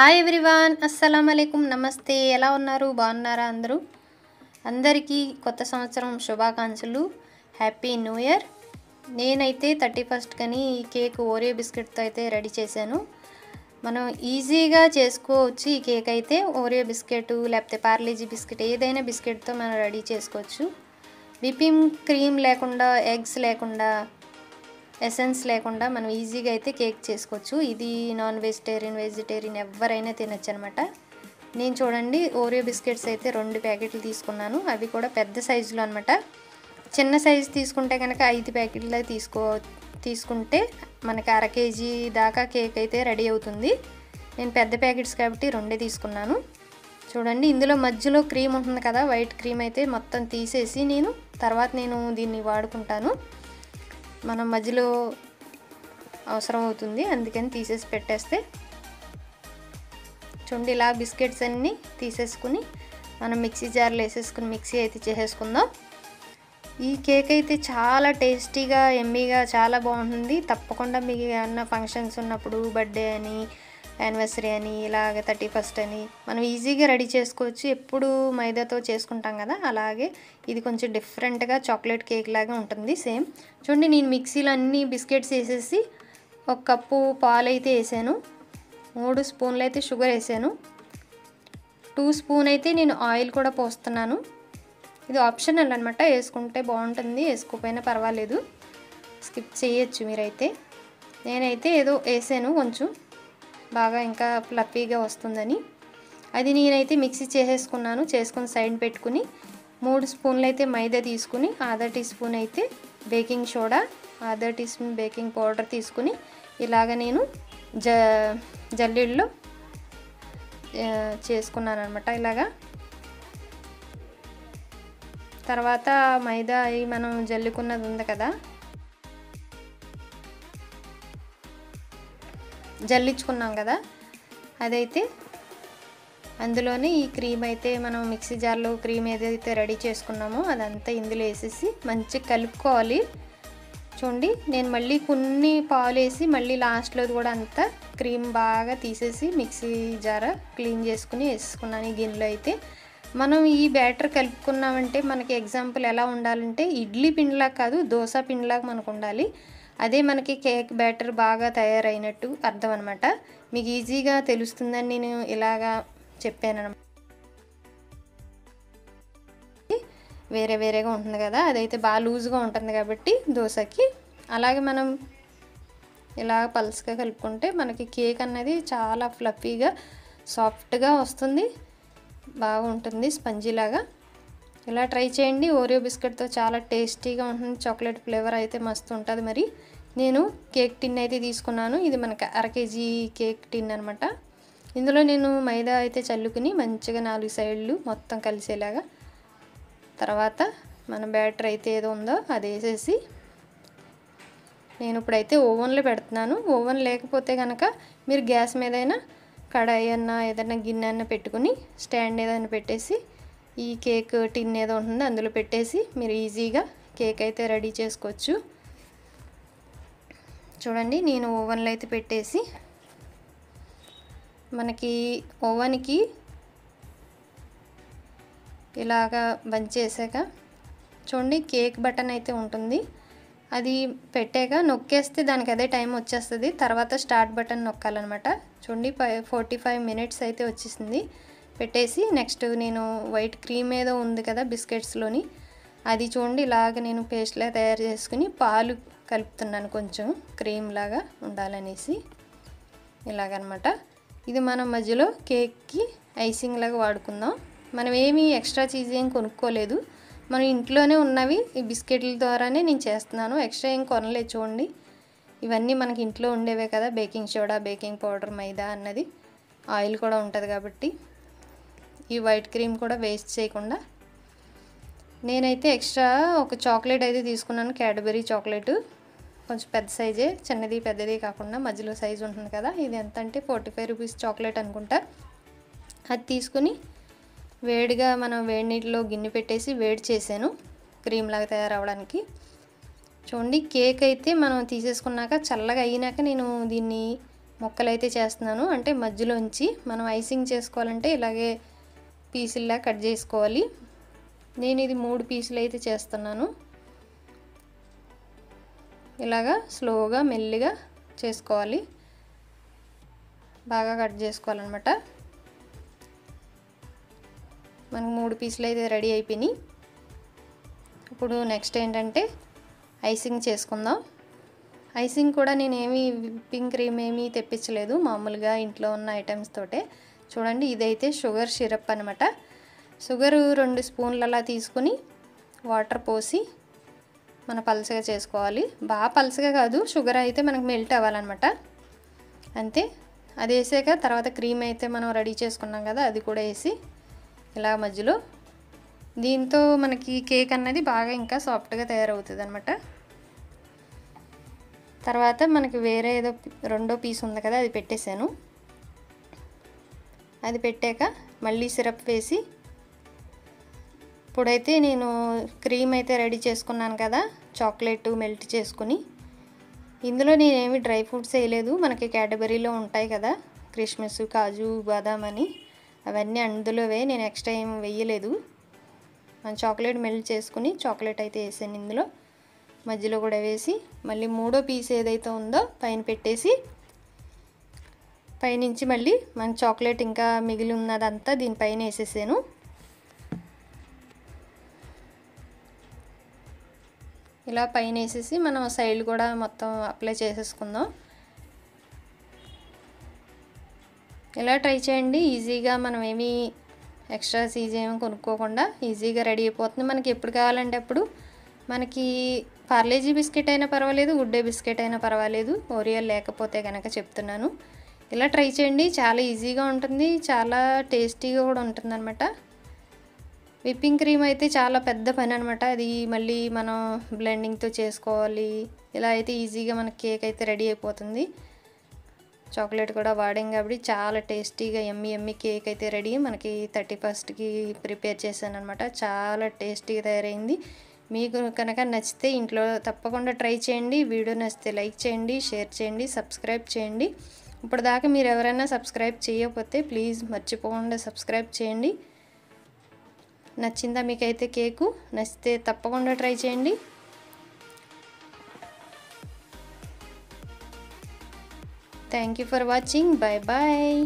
Hi everyone, అస్సలం అలైకుం, నమస్తే. ఎలా ఉన్నారు? బాగున్నారా? అందరికీ కొత్త సంవత్సరం శుభాకాంక్షలు. Happy new year. నేనైతే 31st కని ఈ కేక్ ఓరియో బిస్కెట్తో అయితే రెడీ చేశాను. మనం ఈజీగా చేసుకోవచ్చు. ఈ కేక్ అయితే ఓరియో బిస్కెట్ లేకపోతే పార్లేజీ బిస్కెట్ ఏదైనా బిస్కెట్తో మనం రెడీ చేసుకోవచ్చు. విపింగ్ క్రీమ్ లేకుండా, ఎగ్స్ లేకుండా, ఎసెన్స్ లేకుండా మనం ఈజీగా అయితే కేక్ చేసుకోవచ్చు. ఇది నాన్ వెజిటేరియన్, వెజిటేరియన్ ఎవరైనా తినచ్చు అనమాట. నేను చూడండి ఓరియో బిస్కెట్స్ అయితే 2 ప్యాకెట్లు తీసుకున్నాను. అవి కూడా పెద్ద సైజులో అనమాట. చిన్న సైజు తీసుకుంటే కనుక 5 ప్యాకెట్లు తీసుకుంటే మనకి 1/2 kg దాకా కేక్ అయితే రెడీ అవుతుంది. నేను పెద్ద ప్యాకెట్స్ కాబట్టి 2 తీసుకున్నాను. చూడండి ఇందులో మధ్యలో క్రీమ్ ఉంటుంది కదా, వైట్ క్రీమ్ అయితే మొత్తం తీసేసి తర్వాత నేను దీన్ని వాడుకుంటాను. మనం మధ్యలో అవసరం అవుతుంది, అందుకని తీసేసి పెట్టేస్తే చూడండి ఇలా బిస్కెట్స్ అన్నీ తీసేసుకుని మనం మిక్సీ జార్లో వేసేసుకుని మిక్సీ అయితే చేసేసుకుందాం. ఈ కేక్ అయితే చాలా టేస్టీగా, ఎమ్మీగా చాలా బాగుంటుంది. తప్పకుండా మీకు ఏమన్నా ఫంక్షన్స్ ఉన్నప్పుడు, బర్త్డే అని, యానివర్సరీ అని, ఇలాగ 31st అని మనం ఈజీగా రెడీ చేసుకోవచ్చు. ఎప్పుడు మైదాతో చేసుకుంటాం కదా, అలాగే ఇది కొంచెం డిఫరెంట్గా చాక్లెట్ కేక్ లాగా ఉంటుంది సేమ్. చూడండి నేను మిక్సీలో అన్ని బిస్కెట్స్ వేసేసి 1 కప్పు పాలు అయితే వేసాను, 3 స్పూన్లు అయితే షుగర్ వేసాను, 2 స్పూన్ అయితే నేను ఆయిల్ కూడా పోస్తున్నాను. ఇది ఆప్షనల్ అనమాట, వేసుకుంటే బాగుంటుంది, వేసుకోకపోయినా పర్వాలేదు, స్కిప్ చేయొచ్చు మీరైతే. నేనైతే ఏదో వేసాను కొంచెం బాగా ఇంకా ఫ్లఫీగా వస్తుందని. అది నేనైతే మిక్సీ చేసుకుని సైడ్ పెట్టుకుని 3 స్పూన్లు అయితే మైదా తీసుకుని, 1/2 టీ స్పూన్ అయితే baking soda, 1/2 teaspoon baking powder తీసుకుని ఇలాగ నేను జల్లెడలో చేసుకున్నాను అనమాట. ఇలాగా తర్వాత మైదా అవి మనం జల్లుకున్నది ఉంది కదా, జల్లించుకున్నాం కదా, అదైతే అందులోనే ఈ క్రీమ్ అయితే మనం మిక్సీ జార్లో క్రీమ్ ఏదైతే రెడీ చేసుకున్నామో అదంతా ఇందులో వేసేసి మంచిగా కలుపుకోవాలి. చూడండి నేను మళ్ళీ కొన్ని పాలు వేసి మళ్ళీ లాస్ట్లో కూడా అంతా క్రీమ్ బాగా తీసేసి మిక్సీ జార్ క్లీన్ చేసుకుని వేసుకున్నాను ఈ గిన్నెలో. అయితే మనం ఈ బ్యాటర్ కలుపుకున్నామంటే మనకి ఎగ్జాంపుల్ ఎలా ఉండాలంటే ఇడ్లీ పిండిలాగా కాదు, దోశ పిండిలాగా మనకు ఉండాలి. అదే మనకి కేక్ బ్యాటర్ బాగా తయారైనట్టు అర్థం అనమాట. మీకు ఈజీగా తెలుస్తుందని నేను ఇలాగా చెప్పాను. వేరే వేరేగా ఉంటుంది కదా, అదైతే బాగా లూజ్గా ఉంటుంది కాబట్టి దోశకి. అలాగే మనం ఇలా పల్స్గా కలుపుకుంటే మనకి కేక్ అన్నది చాలా ఫ్లఫీగా, సాఫ్ట్గా వస్తుంది, బాగుంటుంది, స్పంజీలాగా. ఇలా ట్రై చేయండి. ఓరియో బిస్కెట్తో చాలా టేస్టీగా ఉంటుంది, చాక్లెట్ ఫ్లేవర్ అయితే మస్తు ఉంటుంది. మరి నేను కేక్ టిన్ అయితే తీసుకున్నాను. ఇది మనకి 1/2 kg కేక్ టిన్ అనమాట. ఇందులో నేను మైదా అయితే చల్లుకుని మంచిగా 4 సైడ్లు మొత్తం కలిసేలాగా, తర్వాత మన బ్యాటర్ అయితే ఏదో ఉందో అది వేసేసి నేను ఇప్పుడైతే ఓవెన్లో పెడుతున్నాను. ఓవెన్ లేకపోతే కనుక మీరు గ్యాస్ మీదైనా కడాయి అన్న ఏదైనా గిన్నె అన్న పెట్టుకుని స్టాండ్ ఏదైనా పెట్టేసి ఈ కేక్ టిన్ ఏదో ఉంటుందో అందులో పెట్టేసి మీరు ఈజీగా కేక్ అయితే రెడీ చేసుకోవచ్చు. చూడండి నేను ఓవెన్లో అయితే పెట్టేసి మనకి ఓవెన్కి ఇలాగా బంద్ చేసాక చూడండి కేక్ బటన్ అయితే ఉంటుంది, అది పెట్టాక నొక్కేస్తే దానికి అదే టైం వచ్చేస్తుంది. తర్వాత స్టార్ట్ బటన్ నొక్కాలన్నమాట. చూడండి 45 మినిట్స్ అయితే వచ్చేసింది. పెట్టేసి నెక్స్ట్ నేను వైట్ క్రీమ్ ఏదో ఉంది కదా బిస్కెట్స్లోని, అది చూడండి ఇలాగ నేను పేస్ట్లా తయారు చేసుకుని పాలు కలుపుతున్నాను, కొంచెం క్రీమ్ లాగా ఉండాలనేసి ఇలాగనమాట. ఇది మనం మధ్యలో కేక్కి ఐసింగ్ లాగా వాడుకుందాం. మనం ఏమీ ఎక్స్ట్రా చీజ్ ఏం కొనుక్కోలేదు, మనం ఇంట్లోనే ఉన్నవి ఈ బిస్కెట్ల ద్వారానే నేను చేస్తున్నాను. ఎక్స్ట్రా ఏం కొనలేదు. చూడండి ఇవన్నీ మనకి ఇంట్లో ఉండేవే కదా, బేకింగ్ సోడా, బేకింగ్ పౌడర్, మైదా అన్నది, ఆయిల్ కూడా ఉంటుంది కాబట్టి ఈ వైట్ క్రీమ్ కూడా వేస్ట్ చేయకుండా నేనైతే ఎక్స్ట్రా ఒక చాక్లెట్ అయితే తీసుకున్నాను, క్యాడ్బరీ చాక్లెట్. కొంచెం పెద్ద సైజే, చిన్నది పెద్దది కాకుండా మధ్యలో సైజు ఉంటుంది కదా. ఇది ఎంత అంటే 45 రూపీస్ చాక్లెట్ అనుకుంటా. అది తీసుకుని వేడిగా మనం వేడి నీటిలో గిన్నె పెట్టేసి వేడి చేశాను క్రీమ్ లాగా తయారవడానికి. చూడండి కేక్ అయితే మనం తీసేసుకున్నాక చల్లగా అయినాక నేను దీన్ని ముక్కలైతే చేస్తున్నాను. అంటే మధ్యలోంచి మనం ఐసింగ్ చేసుకోవాలంటే ఇలాగే పీసుల్లా కట్ చేసుకోవాలి. నేను ఇది 3 పీసులు అయితే చేస్తున్నాను. ఇలాగా స్లోగా మెల్లిగా చేసుకోవాలి, బాగా కట్ చేసుకోవాలన్నమాట. మనకు 3 పీసులు అయితే రెడీ అయిపోయినాయి. ఇప్పుడు నెక్స్ట్ ఏంటంటే ఐసింగ్ చేసుకుందాం. ఐసింగ్ కూడా నేనేమి విప్పింగ్ క్రీమ్ ఏమీ తెప్పించలేదు, మామూలుగా ఇంట్లో ఉన్న ఐటమ్స్ తోటే. చూడండి, ఇదైతే షుగర్ సిరప్ అనమాట. షుగరు 2 స్పూన్లు అలా తీసుకుని వాటర్ పోసి మన పలసగా చేసుకోవాలి. బాగా పలసగా కాదు, షుగర్ అయితే మనకు మెల్ట్ అవ్వాలన్నమాట, అంతే. అది వేసాక తర్వాత క్రీమ్ అయితే మనం రెడీ చేసుకున్నాం కదా, అది కూడా వేసి ఇలా మధ్యలో, దీంతో మనకి కేక్ అన్నది బాగా ఇంకా సాఫ్ట్గా తయారవుతుంది అనమాట. తర్వాత మనకి వేరే ఏదో రెండో పీస్ ఉంది కదా, అది పెట్టేశాను. అది పెట్టాక మళ్ళీ సిరప్ వేసి, ఇప్పుడైతే నేను క్రీమ్ అయితే రెడీ చేసుకున్నాను కదా, చాక్లెట్ మెల్ట్ చేసుకుని, ఇందులో నేనేమి డ్రై ఫ్రూట్స్ వేయలేదు. మనకి క్యాడ్బరీలో ఉంటాయి కదా కిస్మిస్, కాజు, బాదాం అని, అవన్నీ అందులోవే, నేను ఎక్స్ట్రా ఏం వేయలేదు. మనం చాక్లెట్ మెల్ట్ చేసుకుని చాక్లెట్ అయితే వేసాను ఇందులో, మధ్యలో కూడా వేసి మళ్ళీ 3వ పీస్ ఏదైతే ఉందో పైన పెట్టేసి, పైనుంచి మళ్ళీ మన చాక్లెట్ ఇంకా మిగిలి ఉన్నదంతా దీనిపైన వేసేసాను. ఇలా పైన వేసేసి మనం సైడ్ కూడా మొత్తం అప్లై చేసేసుకుందాం. ఇలా ట్రై చేయండి, ఈజీగా మనం ఏమీ ఎక్స్ట్రా చీజ్ ఏమి కొనుక్కోకుండా ఈజీగా రెడీ అయిపోతుంది. మనకి ఎప్పుడు కావాలంటే అప్పుడు, మనకి పార్లేజీ బిస్కెట్ అయినా పర్వాలేదు, గుడ్ డే బిస్కెట్ అయినా పర్వాలేదు, ఓరియో లేకపోతే కనుక చెప్తున్నాను. ఇలా ట్రై చేయండి, చాలా ఈజీగా ఉంటుంది, చాలా టేస్టీగా కూడా ఉంటుంది అనమాట. విప్పింగ్ క్రీమ్ అయితే చాలా పెద్ద పని అనమాట, అది మళ్ళీ మనం బ్లెండింగ్తో చేసుకోవాలి. ఇలా అయితే ఈజీగా మనకి కేక్ అయితే రెడీ అయిపోతుంది. చాక్లెట్ కూడా వాడాం కాబట్టి చాలా టేస్టీగా ఎమ్మి కేక్ అయితే రెడీ. మనకి 31st ప్రిపేర్ చేశాను అనమాట, చాలా టేస్టీగా తయారైంది. మీకు కనుక నచ్చితే ఇంట్లో తప్పకుండా ట్రై చేయండి. వీడియో నచ్చితే లైక్ చేయండి, షేర్ చేయండి, సబ్స్క్రైబ్ చేయండి. ఇప్పుడు దాకా మీరు ఎవరైనా సబ్స్క్రైబ్ చేయకపోతే ప్లీజ్ మర్చిపోకుండా సబ్స్క్రైబ్ చేయండి. నచ్చిందా మీకైతే కేకు? నచ్చితే తప్పకుండా ట్రై చేయండి. Thank you for watching. Bye bye.